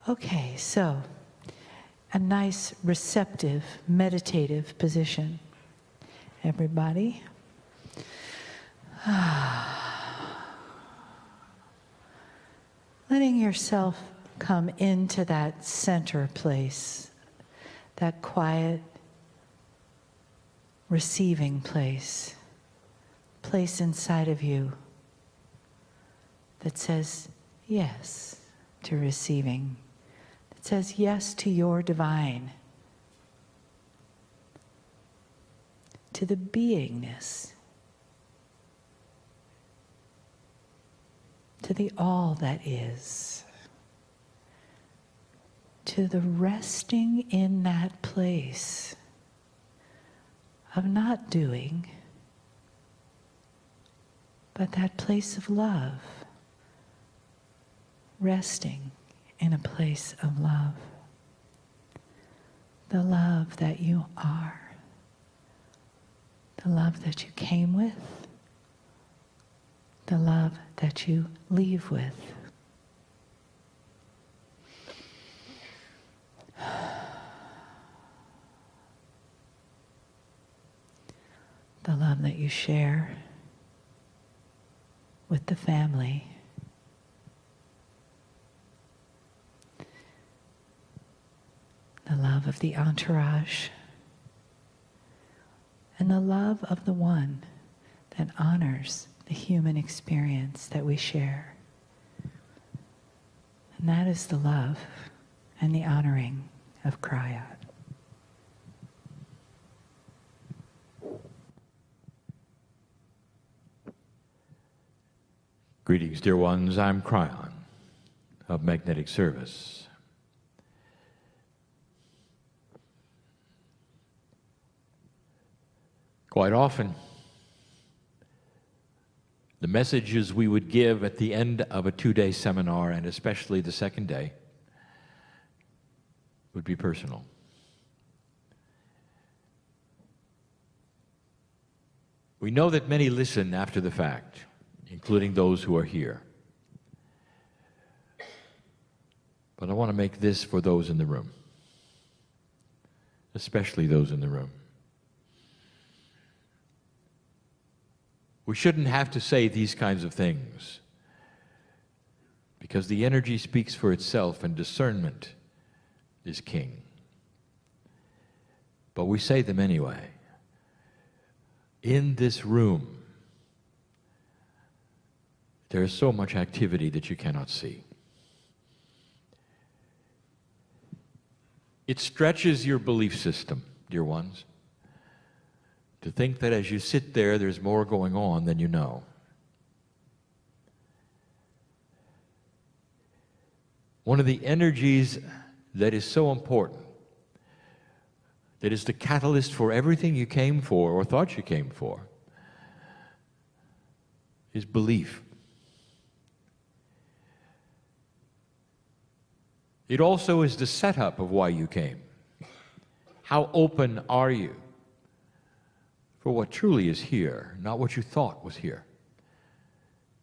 Okay, so a nice, receptive, meditative position. Everybody. Letting yourself come into that center place, that quiet, receiving place inside of you that says yes to receiving, that says yes to your divine, to the beingness, to the all that is, to the resting in that place of not doing, but that place of love, resting in a place of love, the love that you are, the love that you came with, the love that you leave with. The love that you share with the family. The love of the entourage. And the love of the one that honors the human experience that we share. And that is the love and the honoring of Kryon. Greetings, dear ones. I'm Kryon of Magnetic Service. Quite often, the messages we would give at the end of a 2-day seminar, and especially the second day, would be personal. We know that many listen after the fact, including those who are here. But I want to make this for those in the room, especially those in the room. We shouldn't have to say these kinds of things because the energy speaks for itself and discernment is king. But we say them anyway. In this room, there is so much activity that you cannot see. It stretches your belief system, dear ones, to think that as you sit there, there's more going on than you know. One of the energies that is so important, that is the catalyst for everything you came for or thought you came for, is belief. It also is the setup of why you came. How open are you for what truly is here, not what you thought was here?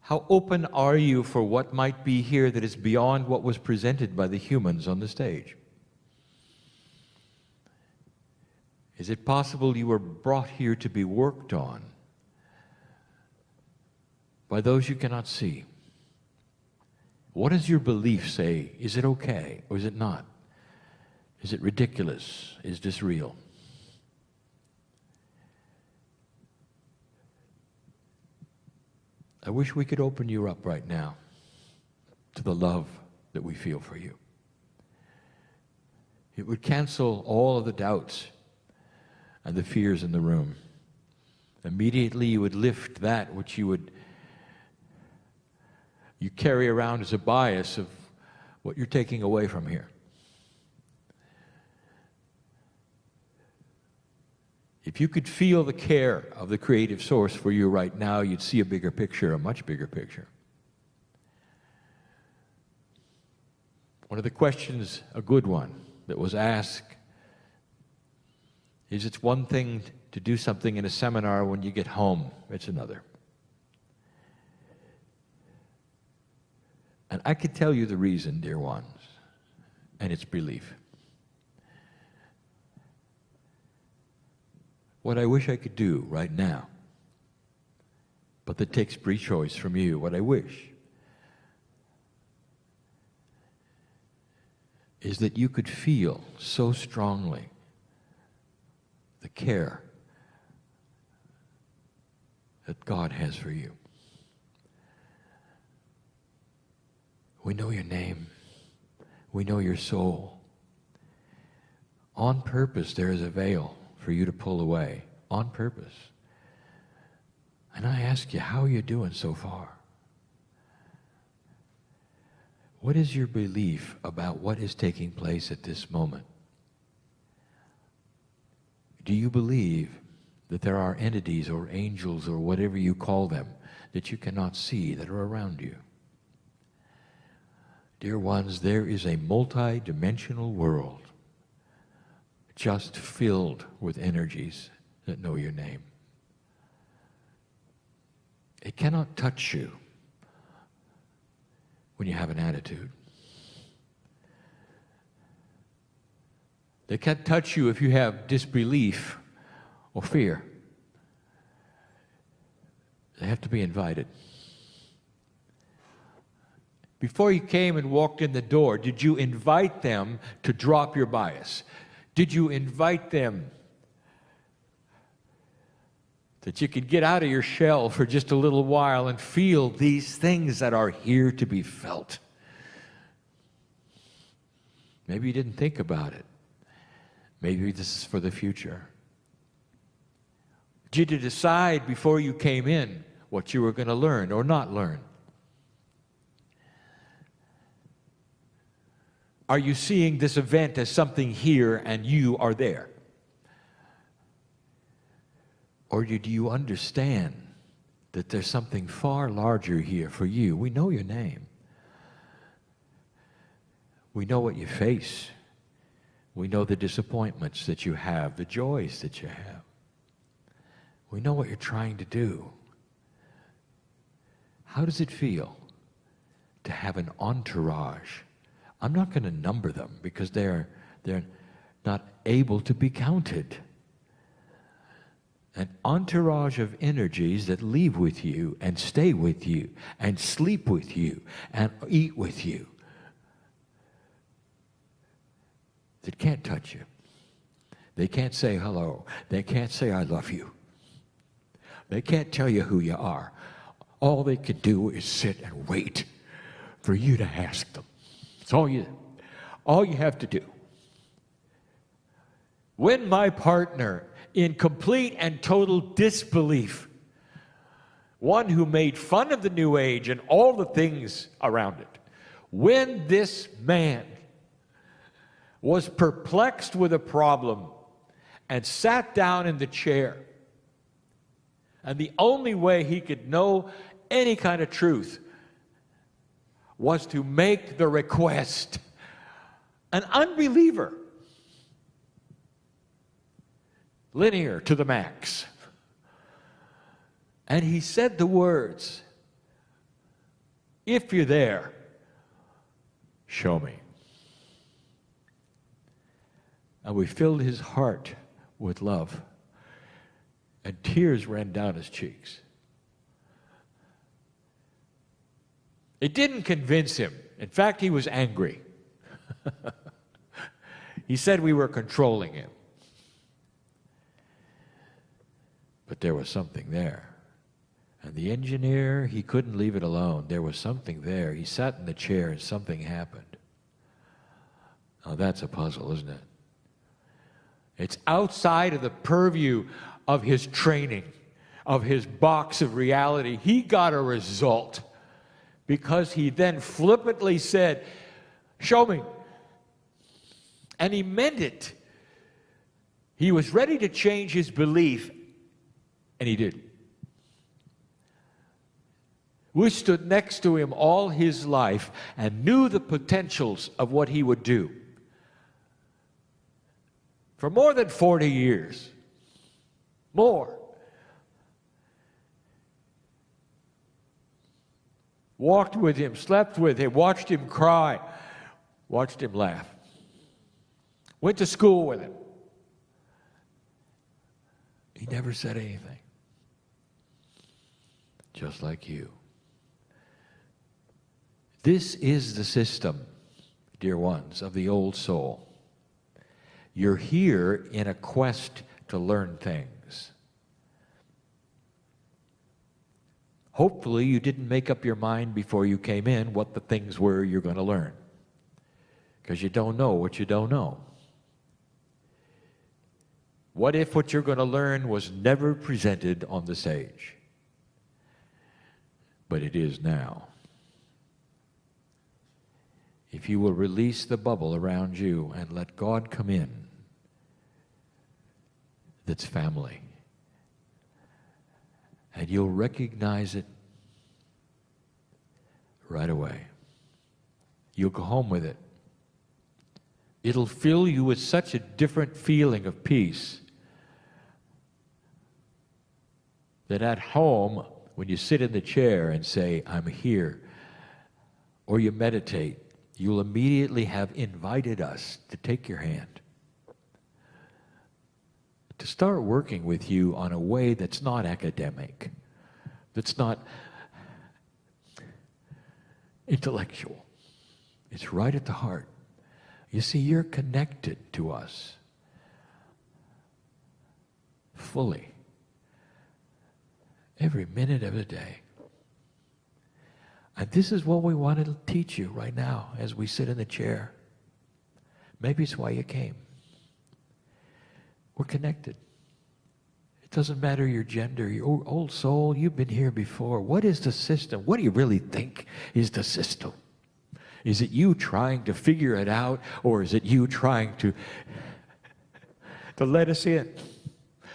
How open are you for what might be here that is beyond what was presented by the humans on the stage? Is it possible you were brought here to be worked on by those you cannot see? What does your belief say? Is it okay or is it not? Is it ridiculous? Is this real? I wish we could open you up right now to the love that we feel for you. It would cancel all of the doubts and the fears in the room. Immediately you would lift that which you carry around as a bias of what you're taking away from here. If you could feel the care of the creative source for you right now, you'd see a bigger picture, a much bigger picture. One of the questions, a good one, that was asked is, it's one thing to do something in a seminar when you get home, it's another. And I could tell you the reason, dear ones. and it's belief. What I wish I could do right now, but that takes free choice from you, what I wish is that you could feel so strongly the care that God has for you. We know your name. We know your soul. On purpose, there is a veil for you to pull away. On purpose. And I ask you, how are you doing so far? What is your belief about what is taking place at this moment? Do you believe that there are entities or angels or whatever you call them that you cannot see that are around you? Dear ones, there is a multi-dimensional world just filled with energies that know your name. It cannot touch you when you have an attitude. They can't touch you if you have disbelief or fear. They have to be invited. Before you came and walked in the door, did you invite them to drop your bias? Did you invite them that you could get out of your shell for just a little while and feel these things that are here to be felt? Maybe you didn't think about it. Maybe this is for the future. Did you decide before you came in what you were going to learn or not learn? Are you seeing this event as something here and you are there? Or do you understand that there's something far larger here for you? We know your name. We know what you face. We know the disappointments that you have, the joys that you have. We know what you're trying to do. How does it feel to have an entourage? I'm not going to number them because they're not able to be counted. An entourage of energies that leave with you and stay with you and sleep with you and eat with you that can't touch you. They can't say hello. They can't say I love you. They can't tell you who you are. All they can do is sit and wait for you to ask them. It's all you have to do. When my partner, in complete and total disbelief, one who made fun of the New Age and all the things around it, when this man was perplexed with a problem and sat down in the chair, and the only way he could know any kind of truth was to make the request, an unbeliever, linear to the max. And he said the words, if you're there, show me. And we filled his heart with love, and tears ran down his cheeks. It didn't convince him. In fact, he was angry. He said we were controlling him. But there was something there. And the engineer, he couldn't leave it alone. There was something there. He sat in the chair and something happened. Now that's a puzzle, isn't it? It's outside of the purview of his training, of his box of reality. He got a result because he then flippantly said, show me. And he meant it. He was ready to change his belief, and he did. We stood next to him all his life and knew the potentials of what he would do. For more than 40 years. More. Walked with him, slept with him, watched him cry, watched him laugh. Went to school with him. He never said anything. Just like you. This is the system, dear ones, of the old soul. You're here in a quest to learn things. Hopefully you didn't make up your mind before you came in what the things were you're going to learn. Because you don't know what you don't know. What if what you're going to learn was never presented on the stage? But it is now. If you will release the bubble around you and let God come in, that's family. And you'll recognize it right away. You'll go home with it. It'll fill you with such a different feeling of peace that at home, when you sit in the chair and say, I'm here, or you meditate, you'll immediately have invited us to take your hand, to start working with you on a way that's not academic, that's not intellectual. It's right at the heart. You see, you're connected to us fully, every minute of the day. And this is what we want to teach you right now as we sit in the chair. Maybe it's why you came. We're connected. It doesn't matter your gender, your old soul, you've been here before. What is the system? What do you really think is the system? Is it you trying to figure it out, or is it you trying to let us in?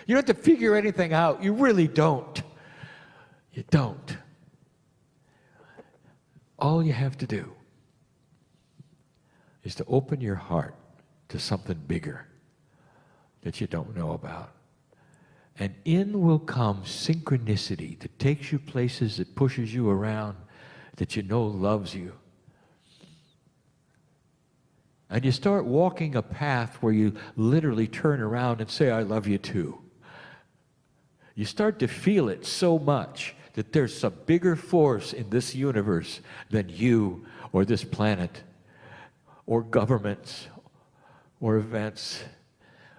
You don't have to figure anything out. You really don't. You don't. All you have to do is to open your heart to something bigger that you don't know about. And in will come synchronicity that takes you places, that pushes you around, that you know loves you. And you start walking a path where you literally turn around and say, I love you too. You start to feel it so much that there's some bigger force in this universe than you or this planet or governments or events.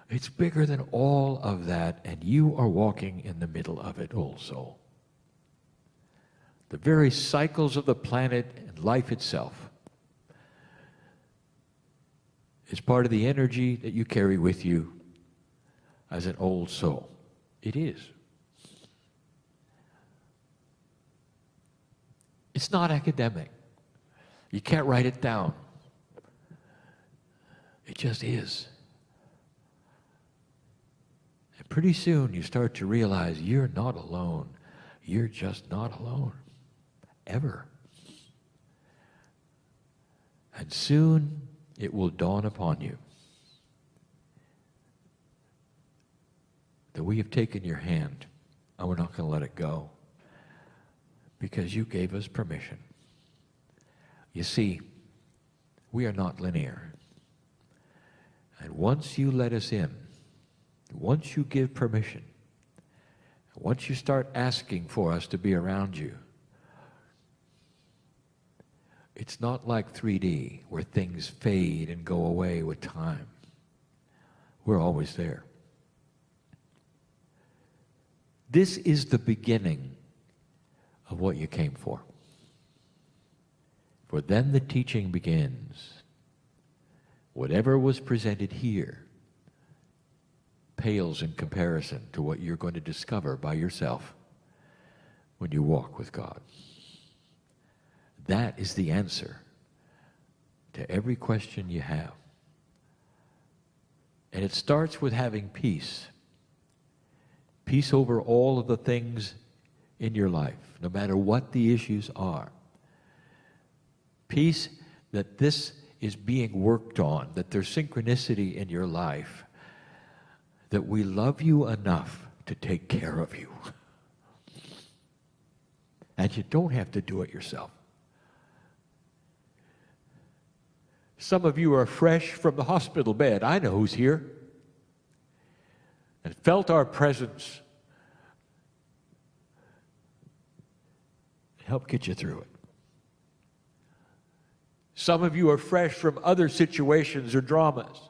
It's bigger than all of that, and you are walking in the middle of it, old soul. The very cycles of the planet and life itself is part of the energy that you carry with you as an old soul. It is. It's not academic. You can't write it down. It just is. And pretty soon you start to realize you're not alone. You're just not alone. Ever. And soon it will dawn upon you that we have taken your hand and we're not going to let it go. Because you gave us permission. You see, we are not linear. And once you let us in, once you give permission, once you start asking for us to be around you, it's not like 3D where things fade and go away with time. We're always there. This is the beginning of what you came for. For then the teaching begins. Whatever was presented here pales in comparison to what you're going to discover by yourself when you walk with God. That is the answer to every question you have. And it starts with having peace. Peace over all of the things in your life, no matter what the issues are. Peace that this is being worked on, that there's synchronicity in your life, that we love you enough to take care of you. And you don't have to do it yourself. Some of you are fresh from the hospital bed. I know who's here. And felt our presence. Help get you through it. Some of you are fresh from other situations or dramas.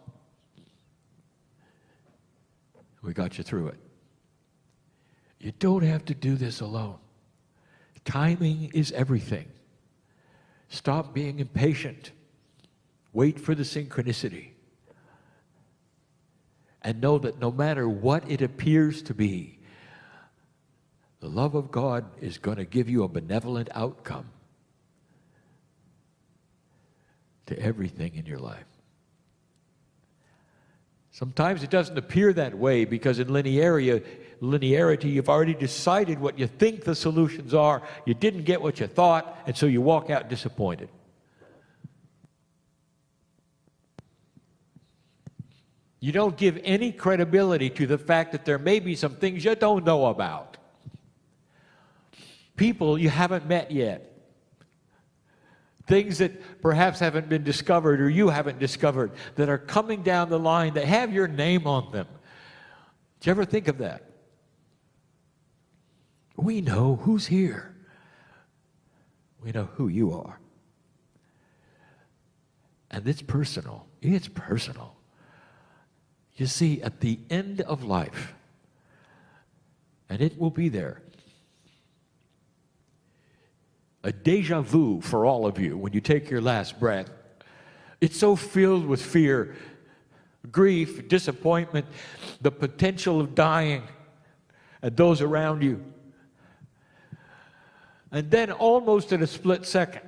We got you through it. You don't have to do this alone. Timing is everything. Stop being impatient. Wait for the synchronicity. And know that no matter what it appears to be, the love of God is going to give you a benevolent outcome to everything in your life. Sometimes it doesn't appear that way because in linearity, you've already decided what you think the solutions are. You didn't get what you thought, and so you walk out disappointed. You don't give any credibility to the fact that there may be some things you don't know about. People you haven't met yet. Things that perhaps haven't been discovered or you haven't discovered that are coming down the line that have your name on them. Did you ever think of that? We know who's here. We know who you are. And it's personal. It's personal. You see, at the end of life, and it will be there, a deja vu for all of you when you take your last breath. It's so filled with fear, grief, disappointment, the potential of dying, and those around you. And then almost in a split second,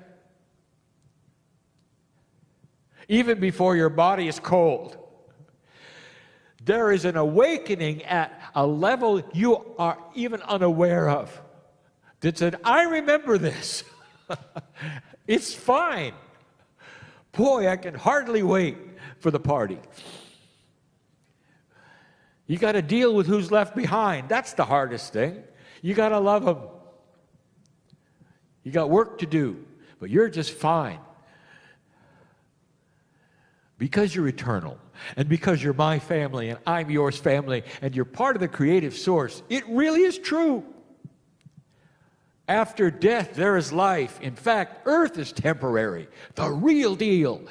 even before your body is cold, there is an awakening at a level you are even unaware of that said, I remember this. It's fine. Boy, I can hardly wait for the party. You got to deal with who's left behind. That's the hardest thing. You got to love them. You got work to do, but you're just fine. Because you're eternal, and because you're my family, and I'm yours family, and you're part of the creative source, it really is true. After death, there is life. In fact, earth is temporary. The real deal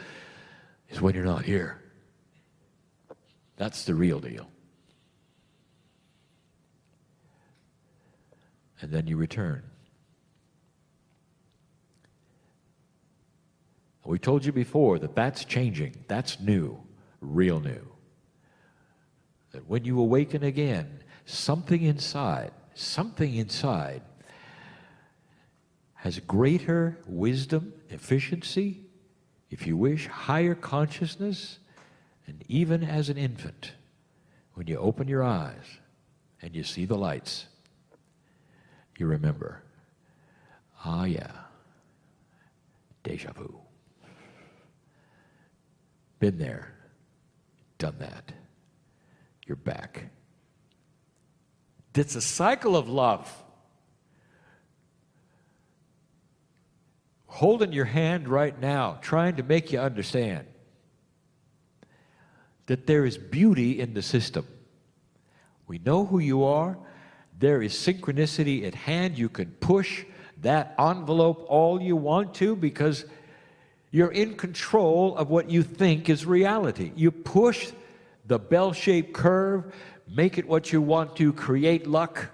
is when you're not here. That's the real deal. And then you return. We told you before that that's changing. That's new, real new. That when you awaken again, something inside has greater wisdom, efficiency, if you wish, higher consciousness, and even as an infant, when you open your eyes and you see the lights, you remember, ah yeah, deja vu. Been there, done that. You're back. It's a cycle of love. Holding your hand right now, trying to make you understand that there is beauty in the system. We know who you are. There is synchronicity at hand. You can push that envelope all you want to because you're in control of what you think is reality. You push the bell-shaped curve, make it what you want to, create luck.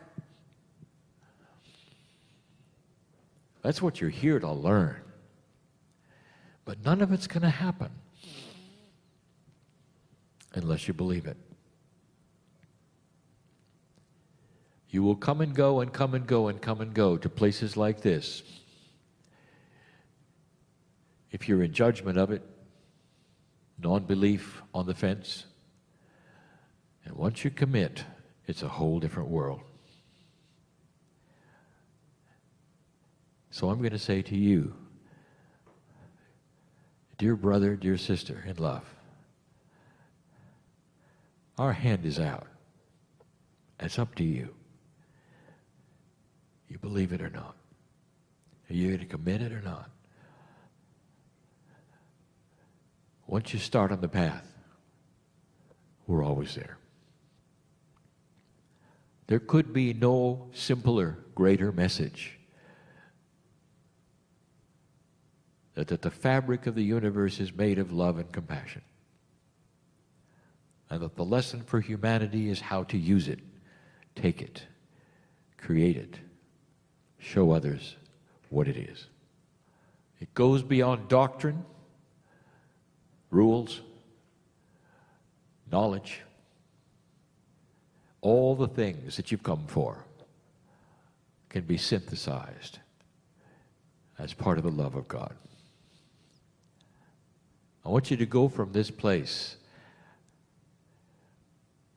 That's what you're here to learn. But none of it's going to happen unless you believe it. You will come and go and come and go and come and go to places like this. If you're in judgment of it, non-belief on the fence, and once you commit, it's a whole different world. So I'm going to say to you, dear brother, dear sister in love, our hand is out. It's up to you. You believe it or not. Are you going to commit it or not? once you start on the path, we're always there. There could be no simpler, greater message that the fabric of the universe is made of love and compassion, and that the lesson for humanity is how to use it, take it, create it, show others what it is. It goes beyond doctrine, rules, knowledge, all the things that you've come for can be synthesized as part of the love of God. I want you to go from this place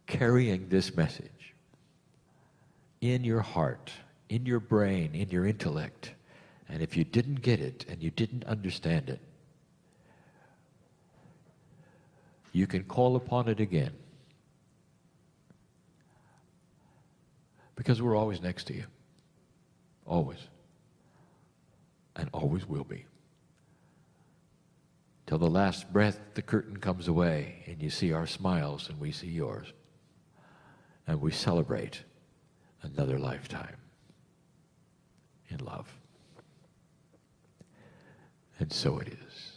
carrying this message in your heart, in your brain, in your intellect. And if you didn't get it and you didn't understand it, you can call upon it again. Because we're always next to you. Always. And always will be. Till the last breath, the curtain comes away and you see our smiles and we see yours. And we celebrate another lifetime in love. And so it is.